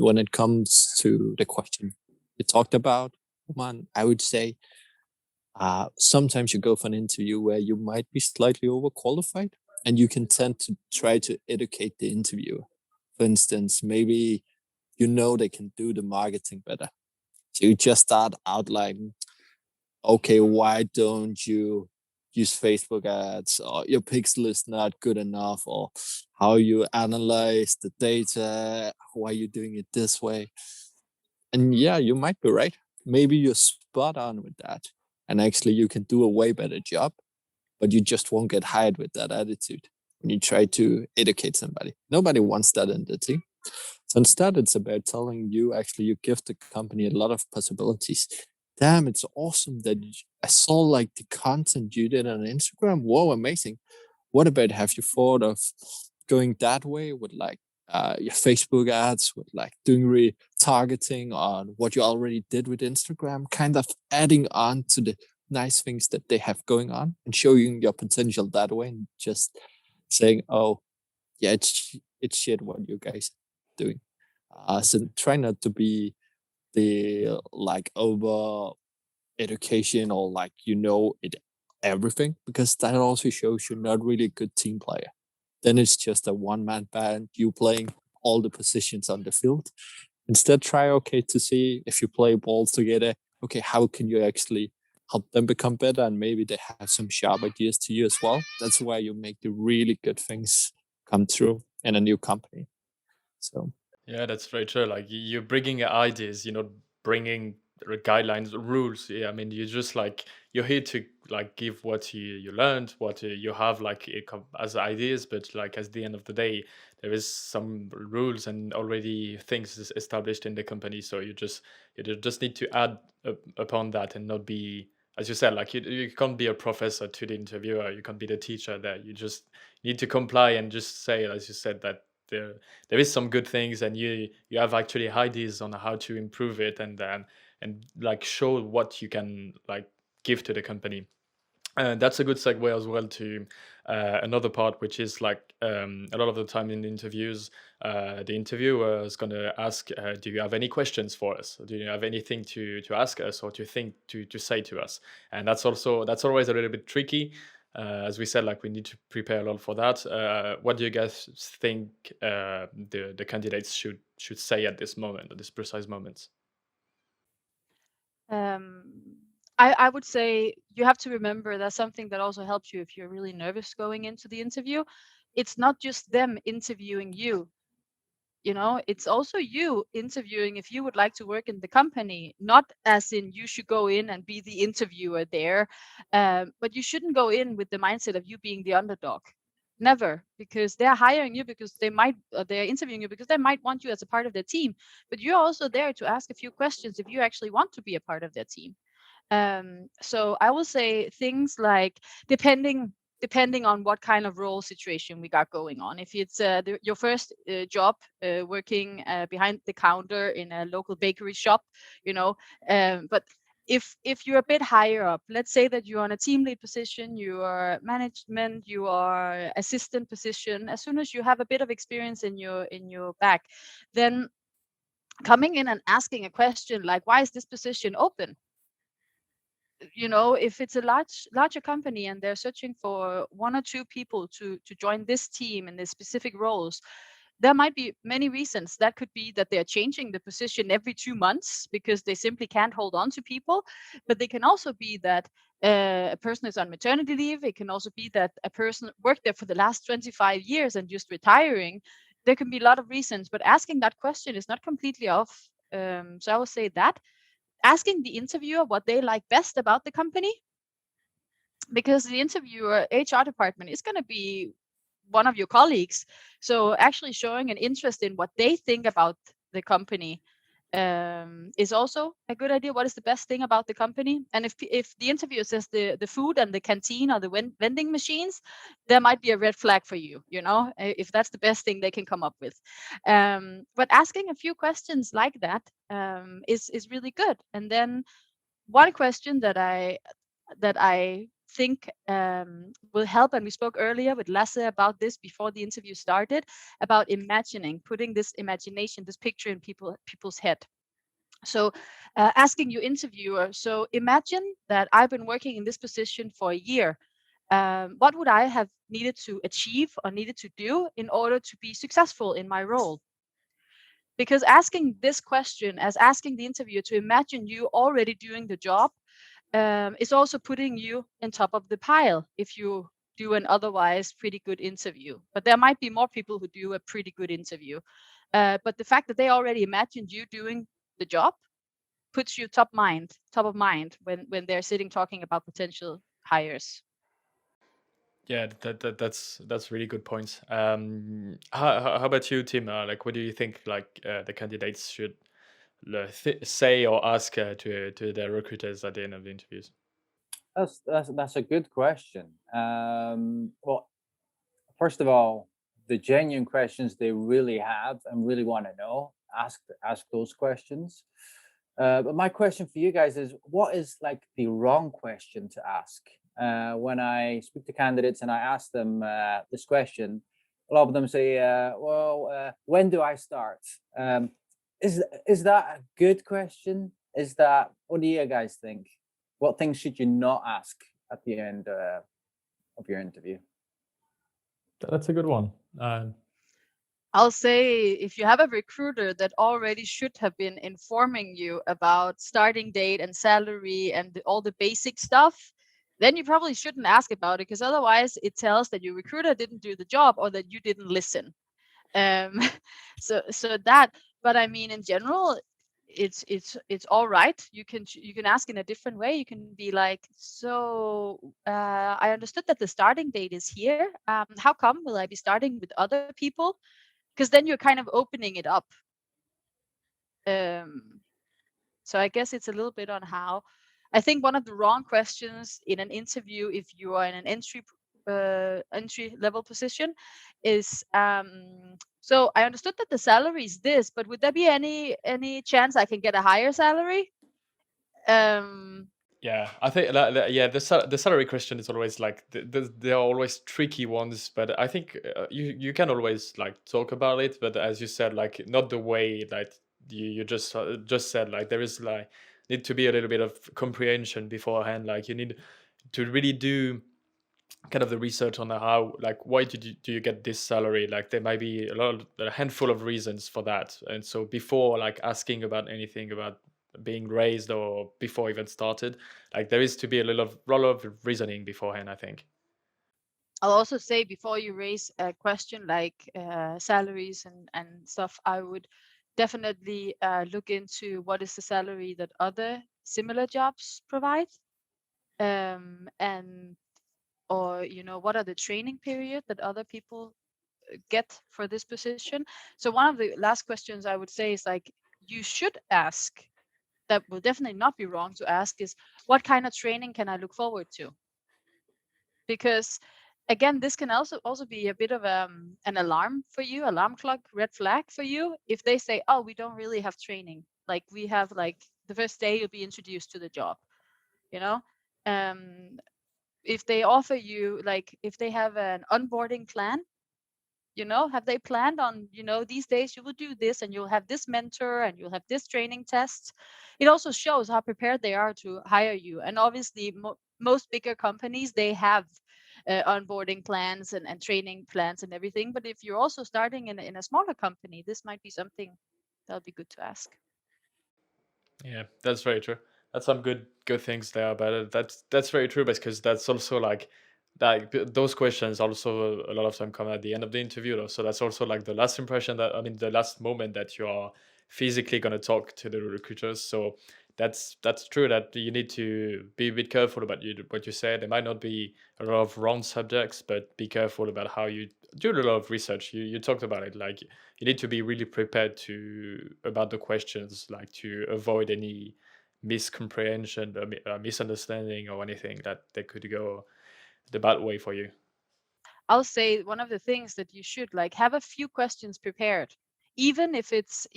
When it comes to the question you talked about, man, I would say sometimes you go for an interview where you might be slightly overqualified and you can tend to try to educate the interviewer. For instance, maybe they can do the marketing better. So you just start outlining, okay, why don't you use Facebook ads, or your pixel is not good enough, or how you analyze the data, why you're doing it this way. And yeah, you might be right. Maybe you're spot on with that. And actually you can do a way better job, but you just won't get hired with that attitude when you try to educate somebody. Nobody wants that in the team. So instead, it's about telling you, actually, you give the company a lot of possibilities. Damn, it's awesome that I saw like the content you did on Instagram. Whoa, amazing. What about, have you thought of going that way with like your Facebook ads, with like doing retargeting on what you already did with Instagram, kind of adding on to the nice things that they have going on and showing your potential that way, and just saying, oh, yeah, it's shit what you guys are doing. So try not to be the like over education or like it everything, because that also shows you're not really a good team player. Then it's just a one-man band, you playing all the positions on the field. Instead, try to see if you play ball together. Okay, how can you actually help them become better, and maybe they have some sharp ideas to you as well. That's why you make the really good things come true in a new company. So Yeah, that's very true. Like you're bringing ideas, bringing guidelines, rules. Yeah, I mean, you're here to like give what you learned, what you have like as ideas, but like at the end of the day, there is some rules and already things established in the company. So you just need to add upon that and not be as you said, like you can't be a professor to the interviewer, you can't be the teacher there. You just need to comply and just say, as you said, that there is some good things, and you have actually ideas on how to improve it, and then and like show what you can like give to the company. That's a good segue as well to another part, which is like a lot of the time in interviews, the interviewer is going to ask, "Do you have any questions for us? Do you have anything to ask us or to think to say to us?" And that's always a little bit tricky. As we said, like we need to prepare a lot for that. What do you guys think the candidates should say at this moment, at this precise moment? Um, I would say you have to remember that's something that also helps you if you're really nervous going into the interview. It's not just them interviewing you, you know, it's also you interviewing if you would like to work in the company, not as in you should go in and be the interviewer there, but you shouldn't go in with the mindset of you being the underdog. Never, because they're hiring you because they're interviewing you because they might want you as a part of their team, but you're also there to ask a few questions if you actually want to be a part of their team. So I will say things like, depending on what kind of role situation we got going on. If it's your first job working behind the counter in a local bakery shop, you know, but if you're a bit higher up, let's say that you're on a team lead position, you are management, you are assistant position, as soon as you have a bit of experience in your back, then coming in and asking a question like, why is this position open? You know, if it's a larger company and they're searching for one or two people to join this team in the specific roles, there might be many reasons. That could be that they're changing the position every 2 months because they simply can't hold on to people, but they can also be that a person is on maternity leave. It can also be that a person worked there for the last 25 years and just retiring. There can be a lot of reasons, but asking that question is not completely off. So I will say that asking the interviewer what they like best about the company, because the interviewer HR department is going to be one of your colleagues, so actually showing an interest in what they think about the company is also a good idea. What is the best thing about the company? And if the interviewer says the food and the canteen or the vending machines, there might be a red flag for you, you know, if that's the best thing they can come up with. But asking a few questions like that is really good. And then one question that I think will help, and we spoke earlier with Lasse about this before the interview started, about putting this imagination, this picture in people's head. So asking your interviewer, so imagine that I've been working in this position for a year. What would I have needed to achieve or needed to do in order to be successful in my role? Because asking this question, as asking the interviewer to imagine you already doing the job, is also putting you in top of the pile if you do an otherwise pretty good interview. But there might be more people who do a pretty good interview. But the fact that they already imagined you doing the job puts you top of mind when they're sitting talking about potential hires. Yeah, that's really good points. How about you, Tim? Like, what do you think? Like, the candidates should say or ask to their recruiters at the end of the interviews? That's a good question. Well, first of all, the genuine questions they really have and really want to know, ask those questions. But my question for you guys is, what is like the wrong question to ask? When I speak to candidates and I ask them this question, a lot of them say, "Well, when do I start?" Is that a good question? What do you guys think? What things should you not ask at the end of your interview? That's a good one. I'll say if you have a recruiter that already should have been informing you about starting date and salary and all the basic stuff, then you probably shouldn't ask about it, because otherwise it tells that your recruiter didn't do the job or that you didn't listen. Um, so that, but I mean, in general, it's all right. You can ask in a different way. You can be like, so I understood that the starting date is here. How come? Will I be starting with other people? Because then you're kind of opening it up. So I guess it's a little bit on how I think one of the wrong questions in an interview, if you are in an entry level position, is so I understood that the salary is this, but would there be any chance I can get a higher salary? Yeah, I think yeah, the salary question is always like there are always tricky ones, but I think you can always like talk about it, but as you said, like not the way that you just said. Like there is like need to be a little bit of comprehension beforehand. Like you need to really do kind of the research on how, like, why do you get this salary. Like there might be a handful of reasons for that, and so before like asking about anything about being raised or before even started, like there is to be a lot of reasoning beforehand, I think. I'll also say, before you raise a question like salaries and stuff, I would definitely look into what is the salary that other similar jobs provide, and or what are the training period that other people get for this position. So one of the last questions I would say is, like, you should ask, that will definitely not be wrong to ask, is what kind of training can I look forward to? Because again, this can also be a bit of an alarm for you, alarm clock, red flag for you, if they say, oh, we don't really have training, like we have, like, the first day you'll be introduced to the job, you know. If they offer you, like, if they have an onboarding plan, have they planned on, these days you will do this and you'll have this mentor and you'll have this training test. It also shows how prepared they are to hire you. And obviously most bigger companies, they have onboarding plans and training plans and everything. But if you're also starting in a smaller company, this might be something that'll be good to ask. Yeah, that's very true. That's some good things there, but that's very true, because that's also like those questions also a lot of time come at the end of the interview though. So that's also like the last impression, that I mean the last moment that you are physically going to talk to the recruiters. So that's true that you need to be a bit careful about what you say. There might not be a lot of wrong subjects, but be careful about how you do a lot of research. You talked about it, like you need to be really prepared about the questions, like to avoid any miscomprehension, misunderstanding, or anything that they could go the bad way for you. I'll say one of the things that you should, like, have a few questions prepared, even if it's,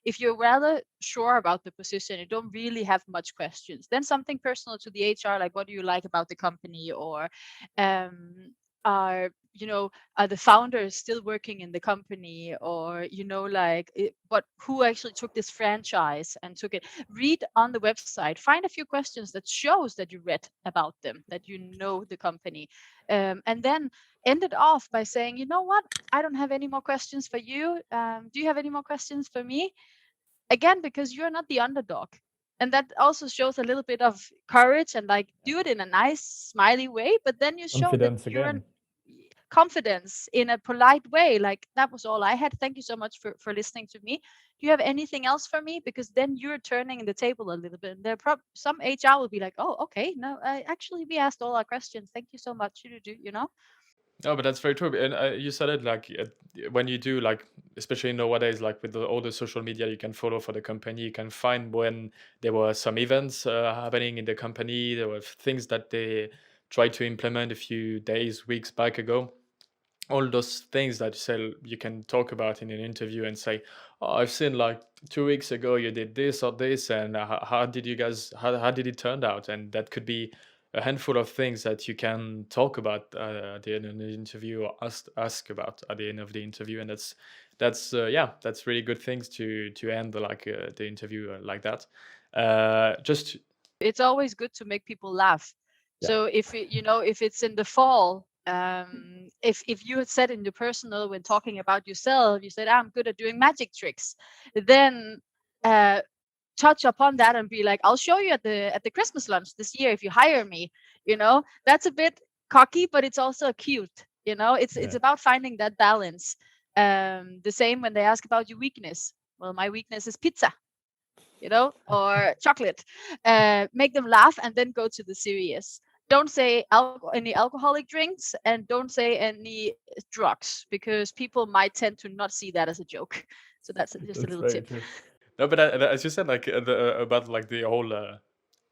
if you're rather sure about the position, you don't really have much questions, then something personal to the HR, like, what do you like about the company? Or are are the founders still working in the company? Or like, who actually took this franchise and took it? Read on the website, find a few questions that shows that you read about them, that you know the company, and then end it off by saying, you know what, I don't have any more questions for you. Do you have any more questions for me? Again, because you're not the underdog. And that also shows a little bit of courage, and, like, do it in a nice, smiley way. But then you show that Confidence you're again. confidence in a polite way. Like, that was all I had. Thank you so much for listening to me. Do you have anything else for me? Because then you're turning the table a little bit. And there some HR will be like, oh, okay, no, actually, we asked all our questions. Thank you so much. No, but that's very true. And you said it, like when you do, like, especially nowadays, like with all the social media you can follow for the company, you can find when there were some events happening in the company. There were things that they tried to implement a few days, weeks back ago. All those things that you can talk about in an interview and say, oh, I've seen like 2 weeks ago you did this or this, and how did you guys, how did it turn out? And that could be a handful of things that you can talk about at the end of the interview, or ask about at the end of the interview. And that's yeah, that's really good things to end the interview like that. Just It's always good to make people laugh. Yeah. So if if it's in the fall, if you had said in your personal, when talking about yourself, you said, I'm good at doing magic tricks, then touch upon that and be like, I'll show you at the Christmas lunch this year if you hire me. That's a bit cocky, but it's also cute. It's about finding that balance. The same when they ask about your weakness. Well, my weakness is pizza, or chocolate. Make them laugh and then go to the serious. Don't say any alcoholic drinks, and don't say any drugs, because people might tend to not see that as a joke. So that's just a little tip. No, but as you said, like about like the whole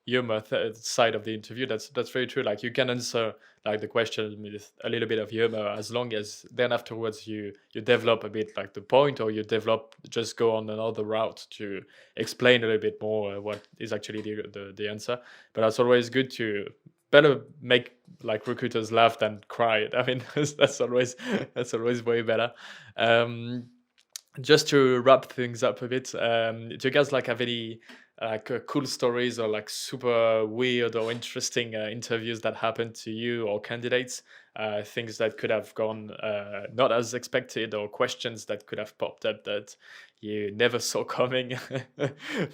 humor side of the interview. That's very true. Like you can answer like the question with a little bit of humor, as long as then afterwards you develop a bit like the point, or you develop just go on another route to explain a little bit more what is actually the answer. But that's always good to better make like recruiters laugh than cry. I mean, that's always way better. Just to wrap things up a bit, do you guys like have any like cool stories or like super weird or interesting interviews that happened to you or candidates? Things that could have gone not as expected, or questions that could have popped up that you never saw coming,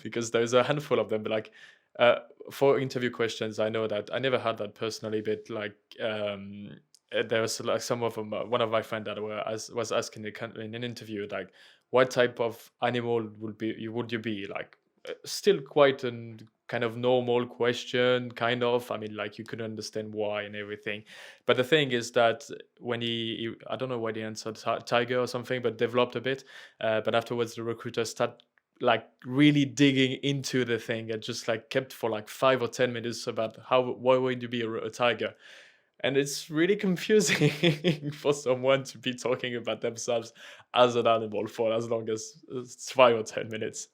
because there's a handful of them. But like uh, for interview questions, I know that I never had that personally, but like there was like some of them. One of my friends that was asking in an interview, like, what type of animal would you be? Like, still quite a kind of normal question, kind of. I mean, like you could understand why and everything. But the thing is that when he I don't know why he answered tiger or something, but developed a bit. But afterwards, the recruiter started like really digging into the thing and just like kept for like 5 or 10 minutes about why would you be a tiger. And it's really confusing for someone to be talking about themselves as an animal for as long as 5 or 10 minutes.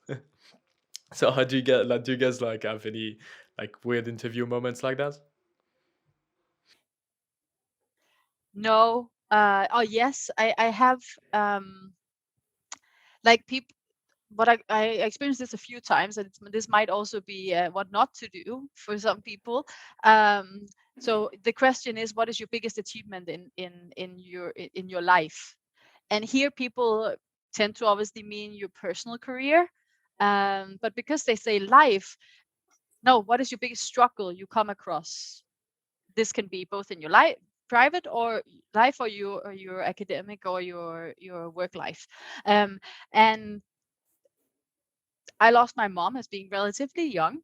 So how do you get like, do you guys like have any like weird interview moments like that? No. Oh yes, I have like people. But I experienced this a few times, and this might also be what not to do for some people. So the question is, what is your biggest achievement in your life? And here people tend to obviously mean your personal career, but because they say life, no, what is your biggest struggle you come across? This can be both in your life, private or life, or your academic or your work life. And I lost my mom as being relatively young.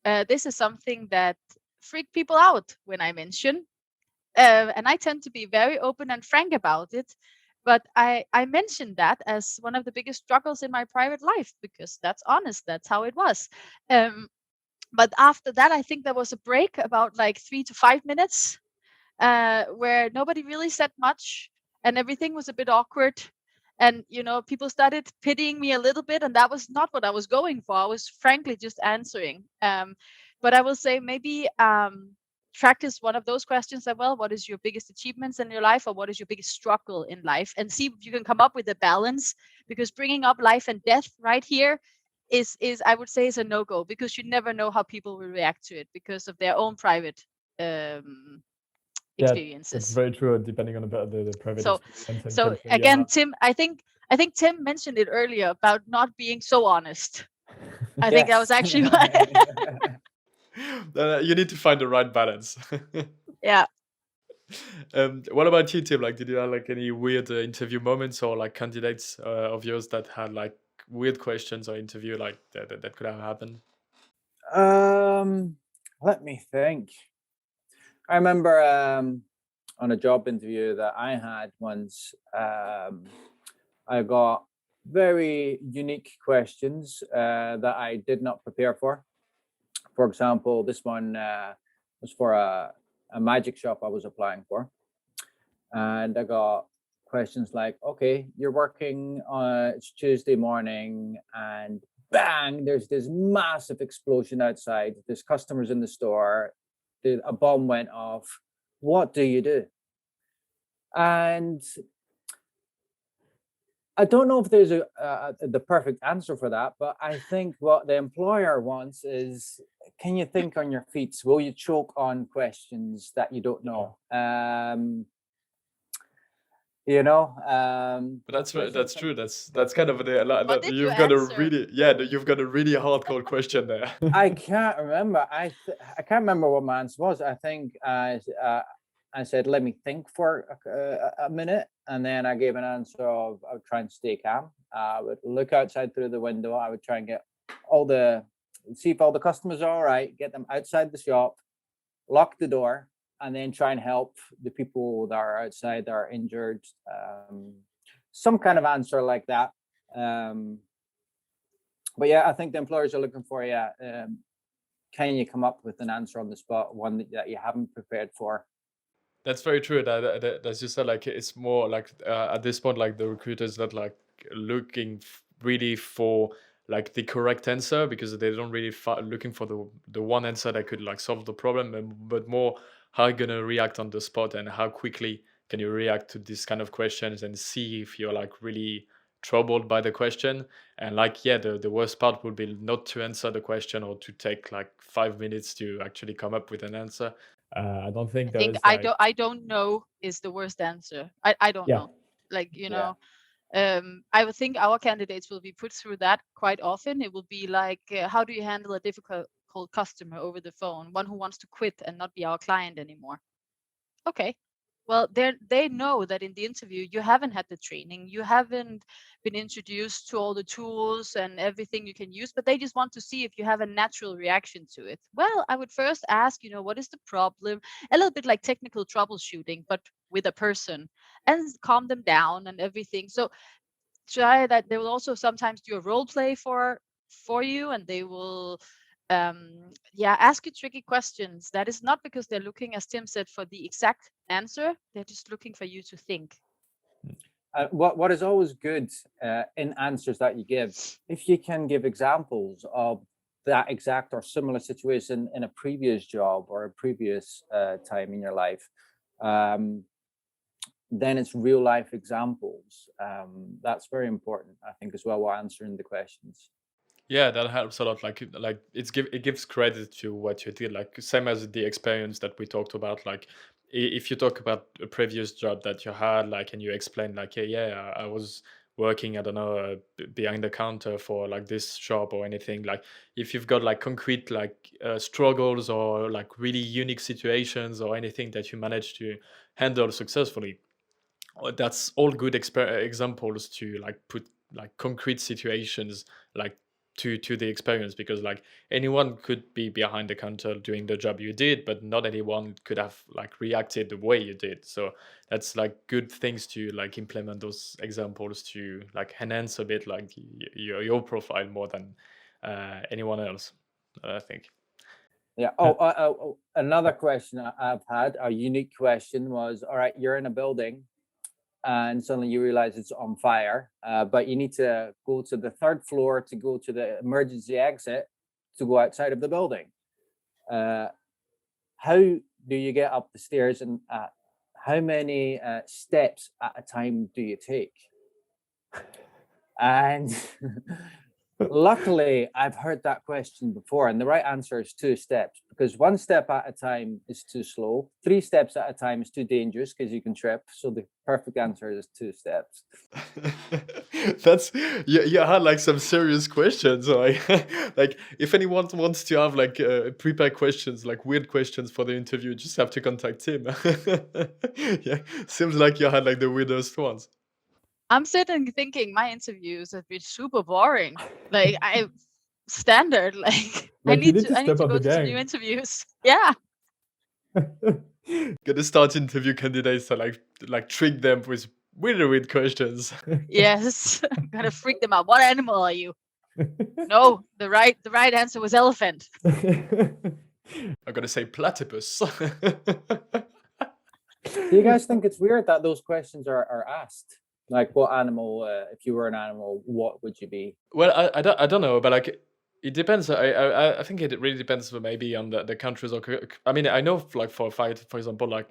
This is something that freaked people out when I mention, and I tend to be very open and frank about it. But I mentioned that as one of the biggest struggles in my private life, because that's honest. That's how it was. But after that, I think there was a break about like 3 to 5 minutes, where nobody really said much, and everything was a bit awkward. And people started pitying me a little bit, and that was not what I was going for. I was frankly just answering. But I will say, maybe practice one of those questions as well. What is your biggest achievements in your life, or what is your biggest struggle in life? And see if you can come up with a balance, because bringing up life and death right here is I would say is a no-go, because you never know how people will react to it because of their own private Yeah, experiences. that's very true. Depending on the private So experience and so culture, again, yeah. Tim, I think Tim mentioned it earlier about not being so honest. I think that was actually You need to find the right balance. yeah. What about you, Tim? Like, did you have like any weird interview moments, or like candidates of yours that had like weird questions or interview like that could have happened? Let me think. I remember on a job interview that I had once, I got very unique questions that I did not prepare for. For example, this one was for a magic shop I was applying for. And I got questions like, okay, you're working on it's Tuesday morning, and bang, there's this massive explosion outside. There's customers in the store. A bomb went off. What do you do? And I don't know if there's the perfect answer for that, but I think what the employer wants is, can you think on your feet? Will you choke on questions that you don't know? But that's true. That's kind of What did you you've got a answer? you've got a really hardcore question there. I can't remember. I can't remember what my answer was. I think I said, let me think for a minute, and then I gave an answer of I would try and stay calm. I would look outside through the window. I would try and see if all the customers are all right, get them outside the shop, lock the door, and then try and help the people that are outside that are injured. Some kind of answer like that. But yeah, I think the employers are looking for can you come up with an answer on the spot, one that you haven't prepared for? That's very true. As you said, like it's more like at this point, like the recruiter is not like looking really for like the correct answer, because they don't really looking for the one answer that could like solve the problem, but more how you gonna react on the spot and how quickly can you react to this kind of questions and see if you're like really troubled by the question. And like, yeah, the worst part would be not to answer the question or to take like 5 minutes to actually come up with an answer. I don't think I that think is like, I don't know is the worst answer. I don't yeah. know. Like, Yeah. I would think our candidates will be put through that quite often. It will be like, how do you handle a difficult customer over the phone, one who wants to quit and not be our client anymore? Okay. Well, they know that in the interview you haven't had the training, you haven't been introduced to all the tools and everything you can use, but they just want to see if you have a natural reaction to it. Well, I would first ask, what is the problem? A little bit like technical troubleshooting, but with a person, and calm them down and everything. So try that. They will also sometimes do a role play for you, and they will ask you tricky questions. That is not because they're looking, as Tim said, for the exact answer. They're just looking for you to think. What is always good in answers that you give, if you can give examples of that exact or similar situation in a previous job or a previous time in your life, then it's real life examples. That's very important, I think, as well, while answering the questions. Yeah, that helps a lot. Like it gives credit to what you did. Like same as the experience that we talked about. Like if you talk about a previous job that you had, like, and you explain like, yeah, I was working, I don't know, behind the counter for like this shop or anything. Like if you've got like concrete like struggles or like really unique situations or anything that you managed to handle successfully, that's all good examples to like put like concrete situations like to the experience, because like anyone could be behind the counter doing the job you did, but not anyone could have like reacted the way you did. So that's like good things to like implement those examples to like enhance a bit like your profile more than anyone else, I think. Yeah. Another question I've had, a unique question, was, all right, you're in a building and suddenly you realize it's on fire, but you need to go to the third floor to go to the emergency exit to go outside of the building. How do you get up the stairs, and how many steps at a time do you take? And luckily, I've heard that question before, and the right answer is 2 steps, because 1 step at a time is too slow. 3 steps at a time is too dangerous because you can trip. So the perfect answer is 2 steps. That's you had like some serious questions. Like, like if anyone wants to have like prepared questions, like weird questions for the interview, just have to contact him. Yeah, seems like you had like the weirdest ones. I'm sitting thinking my interviews have been super boring. Like standard. Like I Like, you need to step up go the to some new game. interviews. Yeah. Gonna start interview candidates to like trick them with really weird questions. Yes. Gotta freak them out. What animal are you? No, the right answer was elephant. I'm gonna say platypus. Do you guys think it's weird that those questions are asked? Like, what animal, if you were an animal, what would you be? Well, I don't know, but like it depends. I think it really depends maybe on the countries. Or I mean, I know like for a fight, for example, like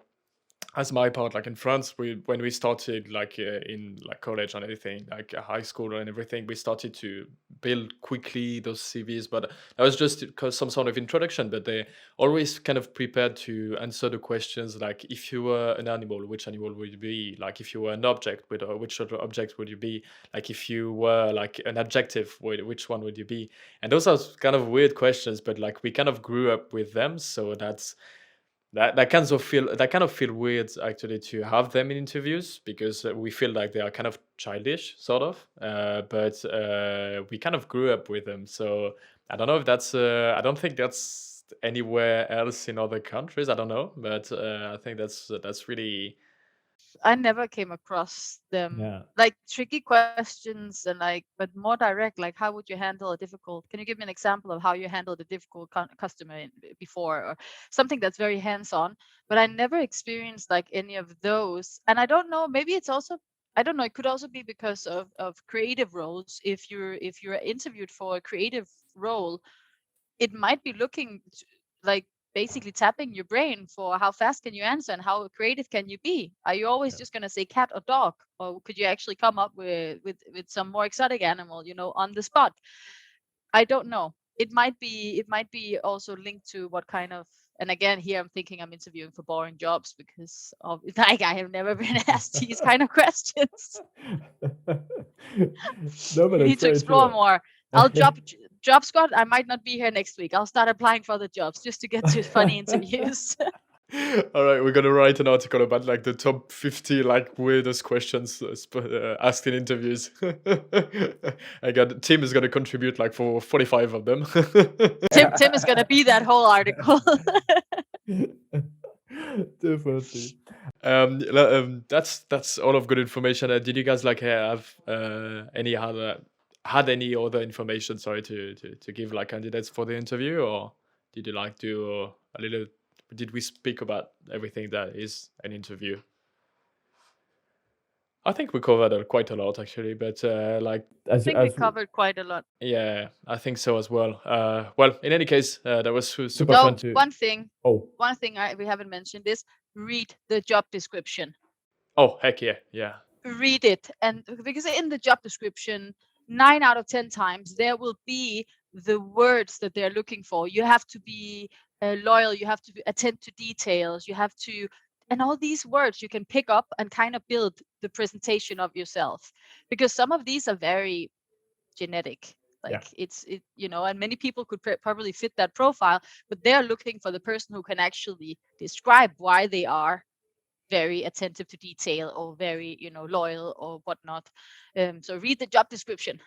as my part, like in France, when we started like in like college and everything, like high school and everything, we started to build quickly those CVs. But that was just some sort of introduction. But they always kind of prepared to answer the questions like, if you were an animal, which animal would you be? Like if you were an object, which other object would you be? Like if you were like an adjective, which one would you be? And those are kind of weird questions, but like we kind of grew up with them, so that kind of feel weird actually to have them in interviews, because we feel like they are kind of childish sort of, but we kind of grew up with them. So I don't know if that's I don't think that's anywhere else in other countries, I don't know, but I think that's really I never came across them. Yeah. Like tricky questions and but more direct. Like, how would you handle a difficult? Can you give me an example of how you handled a difficult customer before, or something that's very hands-on? But I never experienced like any of those. And I don't know. Maybe it's also, I don't know. It could also be because of creative roles. If you're interviewed for a creative role, it might be looking like basically tapping your brain for how fast can you answer and how creative can you be. Are you always just going to say cat or dog, or could you actually come up with some more exotic animal, on the spot? I don't know. It might be also linked to what kind of, and again here I'm thinking I'm interviewing for boring jobs because of like I have never been asked these kind of questions. No, but You need it's to very explore true. more. I'll job squad. I might not be here next week. I'll start applying for the jobs just to get to funny interviews. All right, we're gonna write an article about like the top 50 like weirdest questions asked in interviews. Tim is gonna contribute like for 45 of them. Tim is gonna be that whole article. Definitely. That's all of good information. Did you guys like have any other information? Sorry to give like candidates for the interview, or did you like to a little? Did we speak about everything that is an interview? I think we covered quite a lot actually, but I think we covered quite a lot. Yeah, I think so as well. Well, in any case, that was super No, fun to. one thing Oh, we haven't mentioned is read the job description. Oh, heck yeah. Read it, and because in the job description 9 out of 10 times there will be the words that they're looking for. You have to be loyal, you have to attend to details, you have to, and all these words you can pick up and kind of build the presentation of yourself, because some of these are very genetic, like and many people could probably fit that profile, but they're looking for the person who can actually describe why they are very attentive to detail or very loyal or whatnot. So read the job description.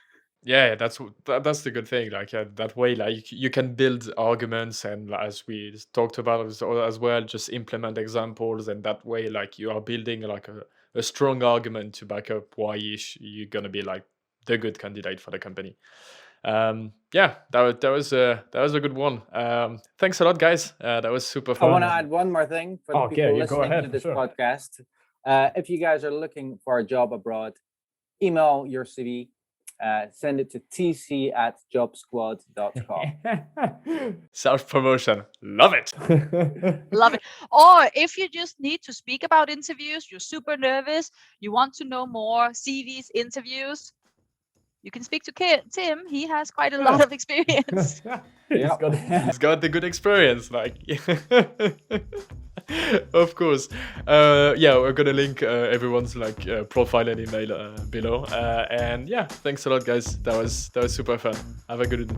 Yeah, that's the good thing. Like that way, like you can build arguments, and as we talked about as well, just implement examples, and that way, like you are building like a strong argument to back up why you're gonna be like the good candidate for the company. Yeah, that was a good one. Thanks a lot, guys. That was super I fun. want to add one more thing for the Okay, people you go listening ahead, to for this sure. podcast. If you guys are looking for a job abroad, email your CV. Send it to tc@jobsquad.com. Self-promotion. Love it. Love it. Or if you just need to speak about interviews, you're super nervous, you want to know more CVs, interviews, you can speak to Tim. He has quite a lot of experience. He's got the good experience, like. Of course. Yeah, we're gonna link everyone's like profile and email below. And yeah, thanks a lot, guys. That was super fun. Have a good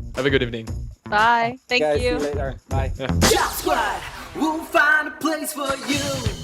evening. Bye. Thank Guys, you. see you later. Bye. Job Squad, we'll find a place for you.